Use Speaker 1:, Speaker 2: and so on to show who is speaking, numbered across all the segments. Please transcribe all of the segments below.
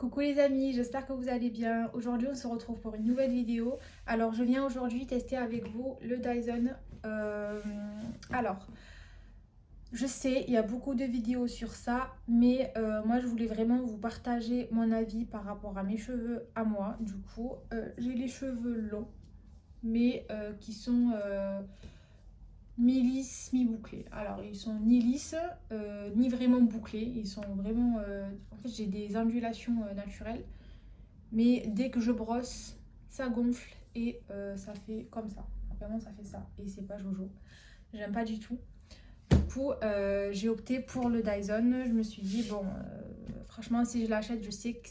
Speaker 1: Coucou les amis, j'espère que vous allez bien. Aujourd'hui on se retrouve pour une nouvelle vidéo. Alors je viens aujourd'hui tester avec vous le Dyson. Euh, alors je sais, il y a beaucoup de vidéos sur ça, mais moi je voulais vraiment vous partager mon avis par rapport à mes cheveux à moi. Du coup j'ai les cheveux longs, mais qui sont mi-lisses, mi-bouclés. Alors ils sont ni lisses, ni vraiment bouclés. Ils sont vraiment... En fait j'ai des ondulations naturelles. Mais dès que je brosse, ça gonfle et ça fait comme ça. Vraiment, ça fait ça. Et c'est pas Jojo. J'aime pas du tout. Du coup, j'ai opté pour le Dyson. Je me suis dit, bon, franchement, si je l'achète, je sais que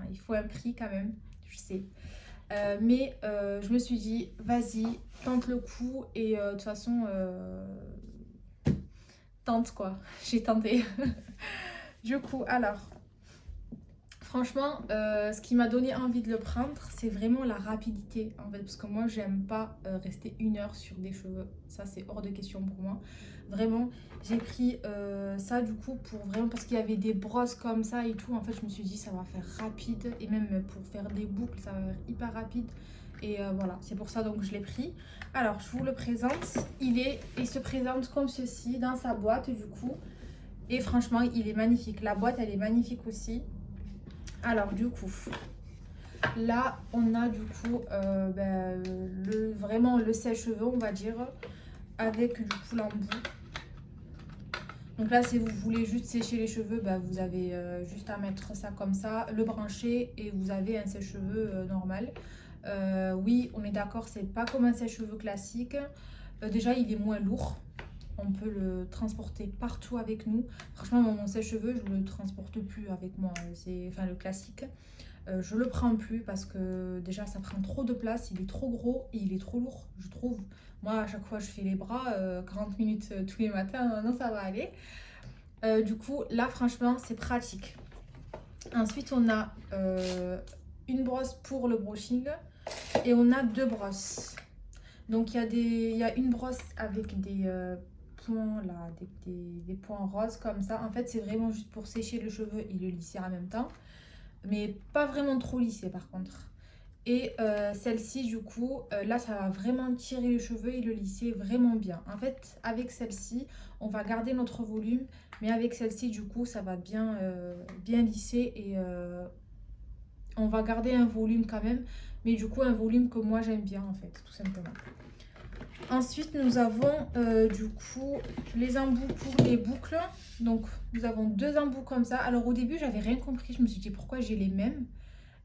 Speaker 1: il faut un prix quand même. Je sais. Mais je me suis dit, vas-y, tente le coup. Et de toute façon, tente quoi. J'ai tenté. Du coup, alors, franchement, ce qui m'a donné envie de le prendre, c'est vraiment la rapidité en fait. Parce que moi, j'aime pas rester 1 heure sur des cheveux. Ça, c'est hors de question pour moi. Vraiment, j'ai pris ça du coup pour vraiment. Parce qu'il y avait des brosses comme ça et tout. En fait, je me suis dit, ça va faire rapide. Et même pour faire des boucles, ça va faire hyper rapide. Et voilà, c'est pour ça donc je l'ai pris. Alors, je vous le présente. Il se présente comme ceci dans sa boîte du coup. Et franchement, il est magnifique. La boîte, elle est magnifique aussi. Alors du coup, là on a du coup vraiment le sèche-cheveux on va dire, avec du coup l'embout. Donc là si vous voulez juste sécher les cheveux, vous avez juste à mettre ça comme ça, le brancher et vous avez un sèche-cheveux normal. Oui on est d'accord, c'est pas comme un sèche-cheveux classique. Déjà il est moins lourd. On peut le transporter partout avec nous. Franchement, mon sèche-cheveux, je ne le transporte plus avec moi. C'est enfin le classique. Je le prends plus parce que déjà ça prend trop de place, il est trop gros et il est trop lourd, je trouve. Moi, à chaque fois, je fais les bras 40 minutes tous les matins, non, ça va aller. Du coup, là, franchement, c'est pratique. Ensuite, on a une brosse pour le brushing et on a deux brosses. Donc, il y a une brosse avec des points là, des points roses comme ça. En fait, c'est vraiment juste pour sécher le cheveu et le lisser en même temps, mais pas vraiment trop lissé par contre. Et celle-ci, du coup, là, ça va vraiment tirer le cheveu et le lisser vraiment bien. En fait, avec celle-ci, on va garder notre volume, mais avec celle-ci, du coup, ça va bien, bien lisser et on va garder un volume quand même, mais du coup, un volume que moi, j'aime bien, en fait, tout simplement. Ensuite, nous avons du coup les embouts pour les boucles. Donc, nous avons deux embouts comme ça. Alors, au début, j'avais rien compris. Je me suis dit pourquoi j'ai les mêmes.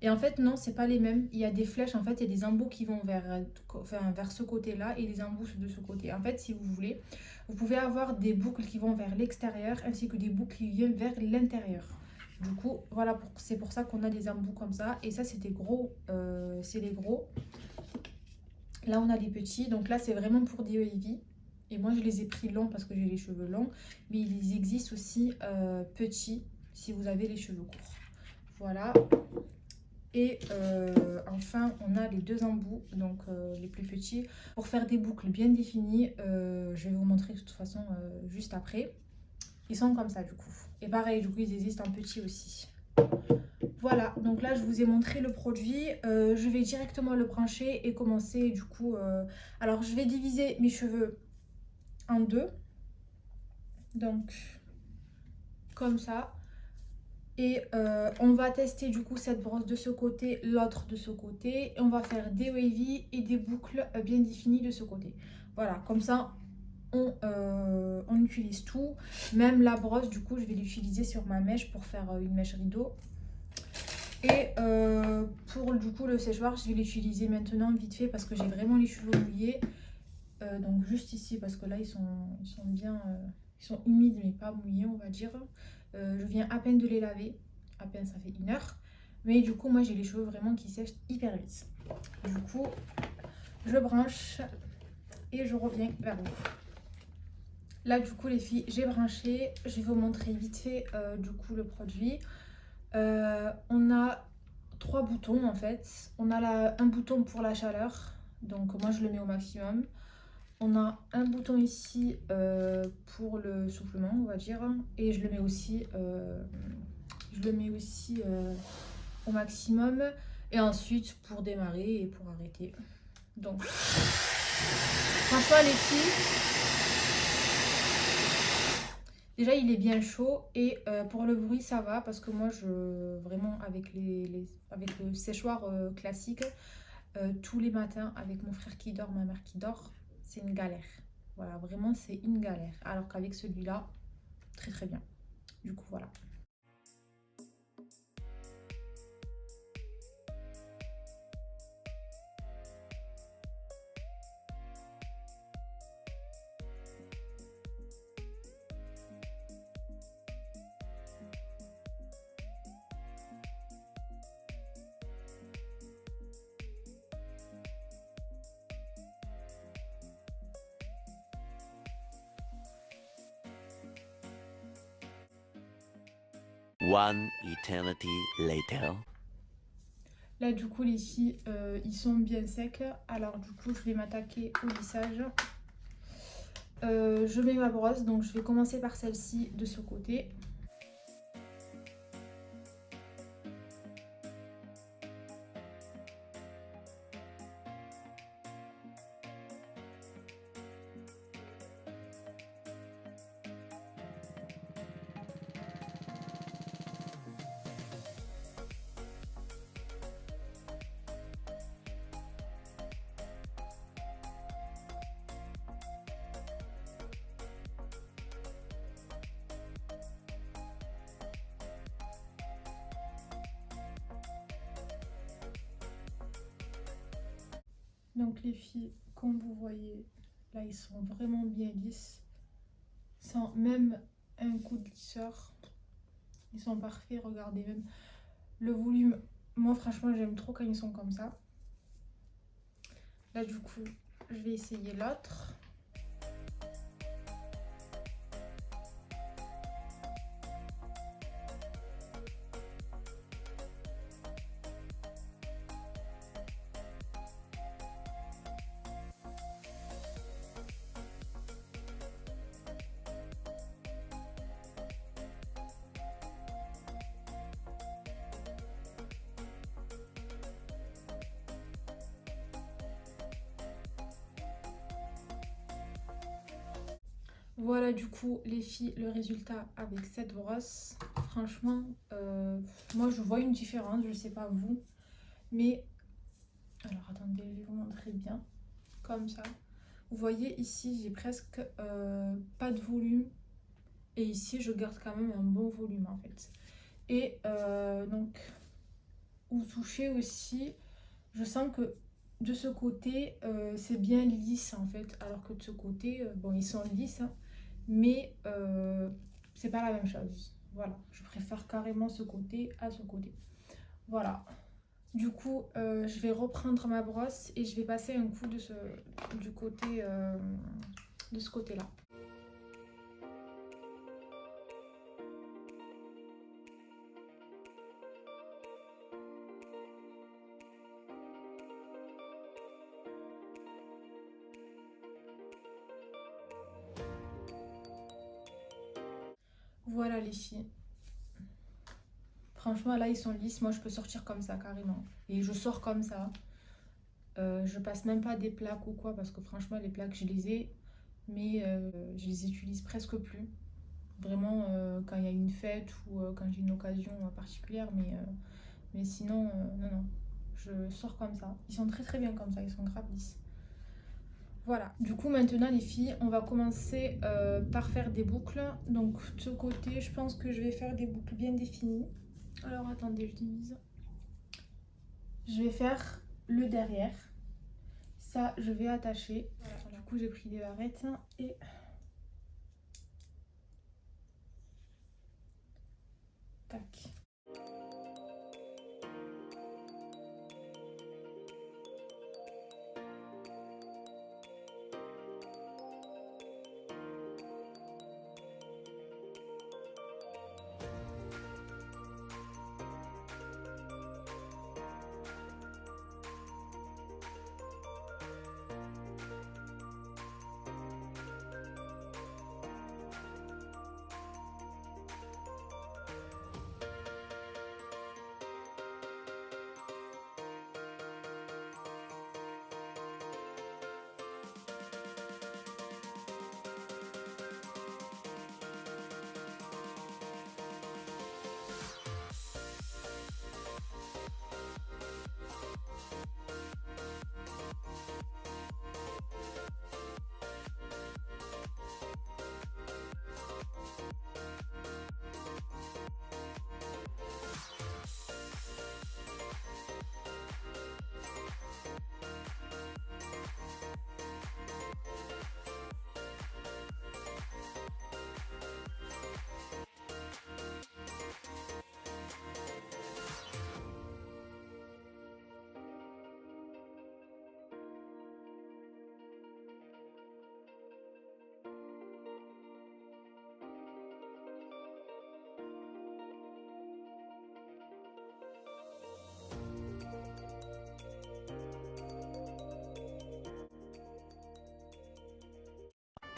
Speaker 1: Et en fait, non, c'est pas les mêmes. Il y a des flèches, en fait, il y a des embouts qui vont vers ce côté-là et des embouts de ce côté. En fait, si vous voulez, vous pouvez avoir des boucles qui vont vers l'extérieur ainsi que des boucles qui viennent vers l'intérieur. Du coup, voilà, c'est pour ça qu'on a des embouts comme ça. Et ça, c'est des gros, c'est les gros. Là, on a les petits. Donc là, c'est vraiment pour des wavy. Et moi, je les ai pris longs parce que j'ai les cheveux longs. Mais il existe aussi petits si vous avez les cheveux courts. Voilà. Et enfin, on a les deux embouts, donc les plus petits, pour faire des boucles bien définies. Je vais vous montrer de toute façon juste après. Ils sont comme ça du coup. Et pareil, du coup, ils existent en petit aussi. Voilà, donc là, je vous ai montré le produit. Je vais directement le brancher et commencer du coup. Alors, je vais diviser mes cheveux en deux. Donc, comme ça. Et on va tester du coup cette brosse de ce côté, l'autre de ce côté. Et on va faire des wavy et des boucles bien définies de ce côté. Voilà, comme ça on utilise tout. Même la brosse, du coup, je vais l'utiliser sur ma mèche pour faire une mèche rideau. Et pour du coup le séchoir, je vais l'utiliser maintenant vite fait parce que j'ai vraiment les cheveux mouillés. Donc juste ici parce que là ils sont bien... ils sont humides mais pas mouillés on va dire. Je viens à peine de les laver, à peine ça fait 1 heure. Mais du coup moi j'ai les cheveux vraiment qui sèchent hyper vite. Du coup je branche et je reviens vers vous. Là du coup les filles j'ai branché, je vais vous montrer vite fait du coup le produit. On a 3 boutons en fait. On a un bouton pour la chaleur, donc moi je le mets au maximum. On a un bouton ici pour le soufflement, on va dire. Et je le mets aussi Je le mets aussi au maximum. Et ensuite pour démarrer et pour arrêter. Donc, franchement les filles, déjà il est bien chaud et pour le bruit ça va parce que moi vraiment avec avec le séchoir classique, tous les matins avec mon frère qui dort, ma mère qui dort, c'est une galère. Voilà, vraiment c'est une galère. Alors qu'avec celui-là, très très bien. Du coup voilà.
Speaker 2: One eternity later.
Speaker 1: Là du coup les filles, ils sont bien secs. Alors du coup je vais m'attaquer au lissage. Je mets ma brosse, donc je vais commencer par celle-ci de ce côté. Donc les filles, comme vous voyez, là ils sont vraiment bien lisses, sans même un coup de lisseur. Ils sont parfaits, regardez même le volume. Moi franchement j'aime trop quand ils sont comme ça. Là du coup, je vais essayer l'autre. Voilà du coup les filles, le résultat avec cette brosse. Franchement, moi je vois une différence, je sais pas vous. Mais, alors attendez, je vais vous montrer bien. Comme ça. Vous voyez ici, j'ai presque pas de volume. Et ici, je garde quand même un bon volume en fait. Et donc, vous touchez aussi, je sens que de ce côté, c'est bien lisse en fait. Alors que de ce côté, bon, ils sont lisses, hein, mais c'est pas la même chose. Voilà, je préfère carrément ce côté à ce côté. Voilà. Du coup, je vais reprendre ma brosse et je vais passer un coup du côté, de ce côté-là. Voilà les filles. Franchement, là, ils sont lisses. Moi, je peux sortir comme ça, carrément. Et je sors comme ça. Je passe même pas des plaques ou quoi, parce que franchement, les plaques, je les ai. Mais je les utilise presque plus. Vraiment, quand il y a une fête ou quand j'ai une occasion particulière. Mais sinon, non, non. Je sors comme ça. Ils sont très très bien comme ça. Ils sont grave lisses. Voilà, du coup maintenant les filles, on va commencer par faire des boucles. Donc de ce côté, je pense que je vais faire des boucles bien définies. Alors attendez, je divise. Je vais faire le derrière. Ça, je vais attacher. Voilà, du coup j'ai pris des barrettes et... tac.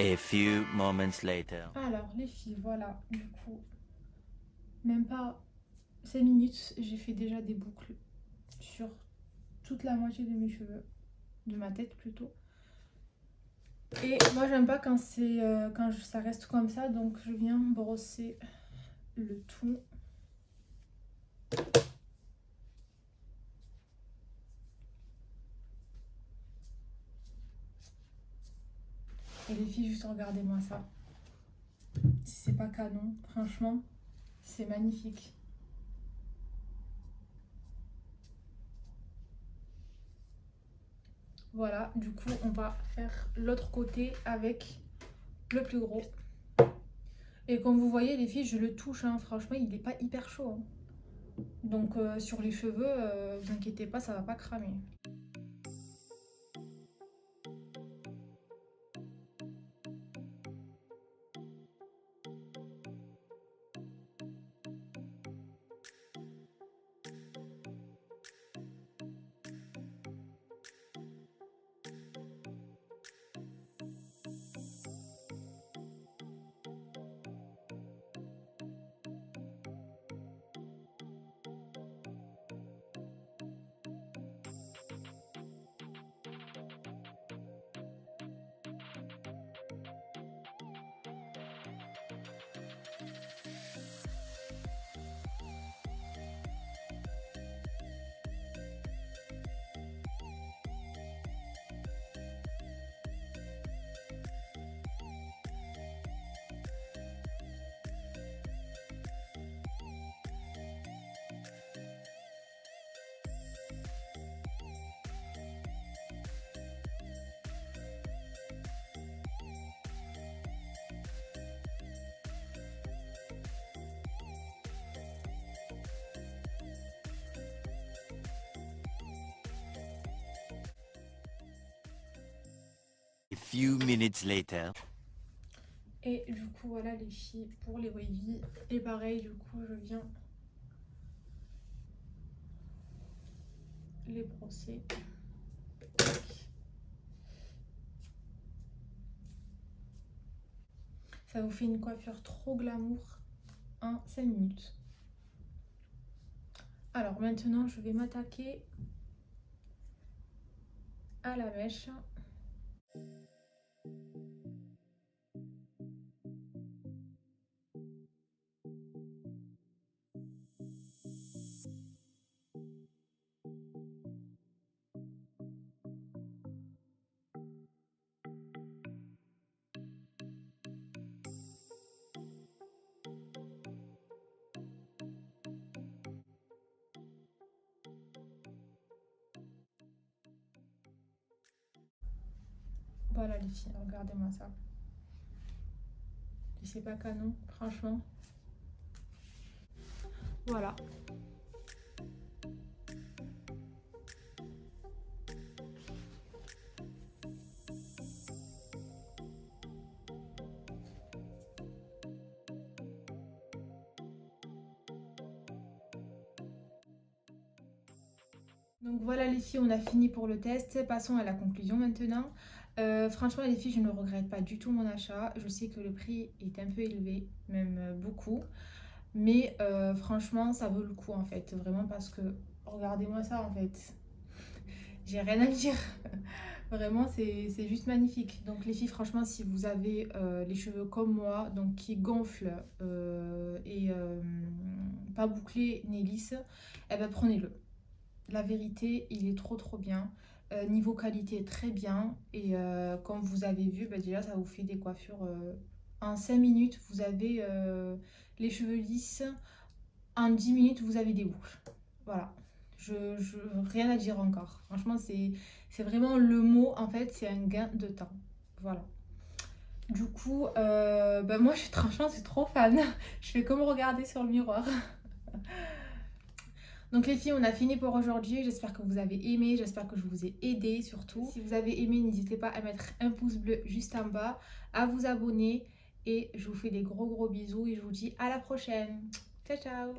Speaker 2: A few moments later.
Speaker 1: Alors les filles, voilà, du coup, même pas 5 minutes, j'ai fait déjà des boucles sur toute la moitié de mes cheveux, de ma tête plutôt. Et moi j'aime pas quand ça reste comme ça, donc je viens brosser le tout. Et les filles, juste regardez-moi ça. Si c'est pas canon, franchement, c'est magnifique. Voilà, du coup, on va faire l'autre côté avec le plus gros. Et comme vous voyez, les filles, je le touche, hein. Franchement, il n'est pas hyper chaud, hein. Donc, sur les cheveux, vous inquiétez pas, ça va pas cramer.
Speaker 2: A few minutes later.
Speaker 1: Et du coup, voilà les filles pour les wavy. Et pareil, du coup, je viens les brosser. Ça vous fait une coiffure trop glamour en 5 minutes. Alors maintenant, je vais m'attaquer à la mèche. Voilà les filles, regardez-moi ça. Et c'est pas canon, franchement. Voilà. Donc voilà les filles, on a fini pour le test. Passons à la conclusion maintenant. Franchement les filles, je ne regrette pas du tout mon achat. Je sais que le prix est un peu élevé, même beaucoup. Mais franchement, ça vaut le coup en fait. Vraiment parce que, regardez-moi ça en fait. J'ai rien à dire. Vraiment, c'est juste magnifique. Donc les filles, franchement, si vous avez les cheveux comme moi, donc qui gonflent et pas bouclés ni lisses, eh ben prenez-le. La vérité, il est trop bien. Niveau qualité, très bien. Et comme vous avez vu, bah, déjà, ça vous fait des coiffures. En 5 minutes, vous avez les cheveux lisses. En 10 minutes, vous avez des boucles. Voilà. Rien à dire encore. Franchement, c'est vraiment le mot. En fait, c'est un gain de temps. Voilà. Du coup, bah, moi, franchement, je suis trop fan. Je fais comme regarder sur le miroir. Donc les filles, on a fini pour aujourd'hui. J'espère que vous avez aimé, j'espère que je vous ai aidé surtout. Si vous avez aimé, n'hésitez pas à mettre un pouce bleu juste en bas, à vous abonner. Et je vous fais des gros bisous et je vous dis à la prochaine. Ciao, ciao!